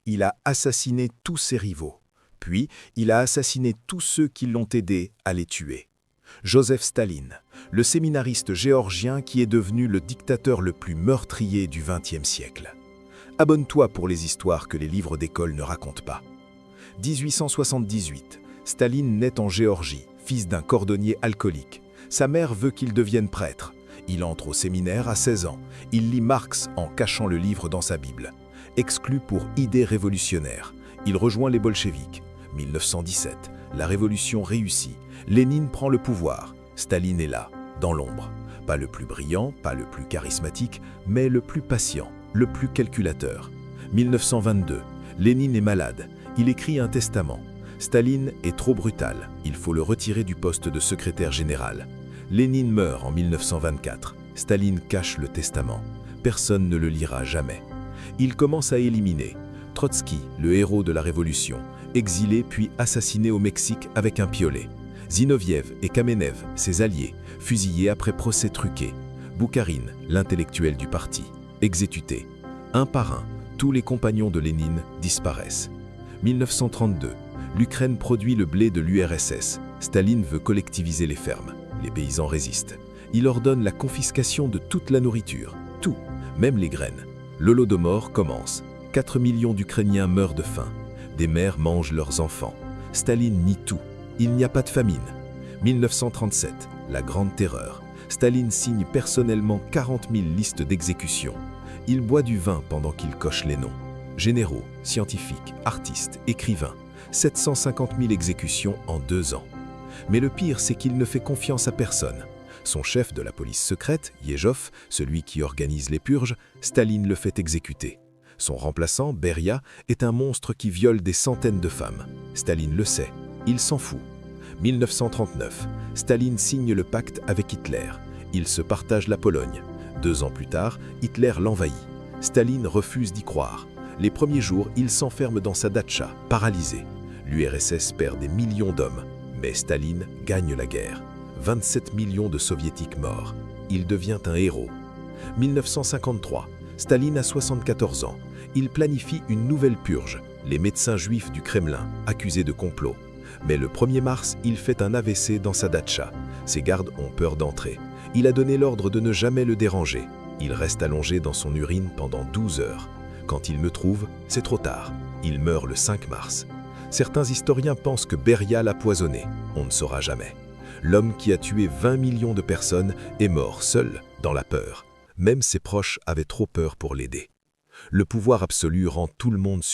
Il a assassiné tous ses rivaux. Puis, il a assassiné tous ceux qui l'ont aidé à les tuer. Joseph Staline, le séminariste géorgien qui est devenu le dictateur le plus meurtrier du XXe siècle. Abonne-toi pour les histoires que les livres d'école ne racontent pas. 1878, Staline naît en Géorgie, fils d'un cordonnier alcoolique. Sa mère veut qu'il devienne prêtre. Il entre au séminaire à 16 ans. Il lit Marx en cachant le livre dans sa Bible. Exclu pour idées révolutionnaires, il rejoint les bolcheviks. 1917, la révolution réussit. Lénine prend le pouvoir. Staline est là, dans l'ombre. Pas le plus brillant, pas le plus charismatique, mais le plus patient, le plus calculateur. 1922, Lénine est malade. Il écrit un testament. Staline est trop brutal. Il faut le retirer du poste de secrétaire général. Lénine meurt en 1924. Staline cache le testament. Personne ne le lira jamais. Il commence à éliminer. Trotsky, le héros de la Révolution, exilé puis assassiné au Mexique avec un piolet. Zinoviev et Kamenev, ses alliés, fusillés après procès truqué. Boukharine, l'intellectuel du parti, exécuté. Un par un, tous les compagnons de Lénine disparaissent. 1932, l'Ukraine produit le blé de l'URSS. Staline veut collectiviser les fermes. Les paysans résistent. Il ordonne la confiscation de toute la nourriture, tout, même les graines. L'Holodomor commence. 4 millions d'Ukrainiens meurent de faim. Des mères mangent leurs enfants. Staline nie tout. Il n'y a pas de famine. 1937, la Grande Terreur. Staline signe personnellement 40 000 listes d'exécution. Il boit du vin pendant qu'il coche les noms. Généraux, scientifiques, artistes, écrivains. 750 000 exécutions en 2 ans. Mais le pire, c'est qu'il ne fait confiance à personne. Son chef de la police secrète, Yezhov, celui qui organise les purges, Staline le fait exécuter. Son remplaçant, Beria, est un monstre qui viole des centaines de femmes. Staline le sait, il s'en fout. 1939, Staline signe le pacte avec Hitler. Ils se partagent la Pologne. 2 ans plus tard, Hitler l'envahit. Staline refuse d'y croire. Les premiers jours, il s'enferme dans sa datcha, paralysé. L'URSS perd des millions d'hommes, mais Staline gagne la guerre. 27 millions de soviétiques morts. Il devient un héros. 1953, Staline a 74 ans. Il planifie une nouvelle purge, les médecins juifs du Kremlin, accusés de complot. Mais le 1er mars, il fait un AVC dans sa datcha. Ses gardes ont peur d'entrer. Il a donné l'ordre de ne jamais le déranger. Il reste allongé dans son urine pendant 12 heures. Quand il me trouve, c'est trop tard. Il meurt le 5 mars. Certains historiens pensent que Beria l'a poisonné. On ne saura jamais. L'homme qui a tué 20 millions de personnes est mort seul, dans la peur. Même ses proches avaient trop peur pour l'aider. Le pouvoir absolu rend tout le monde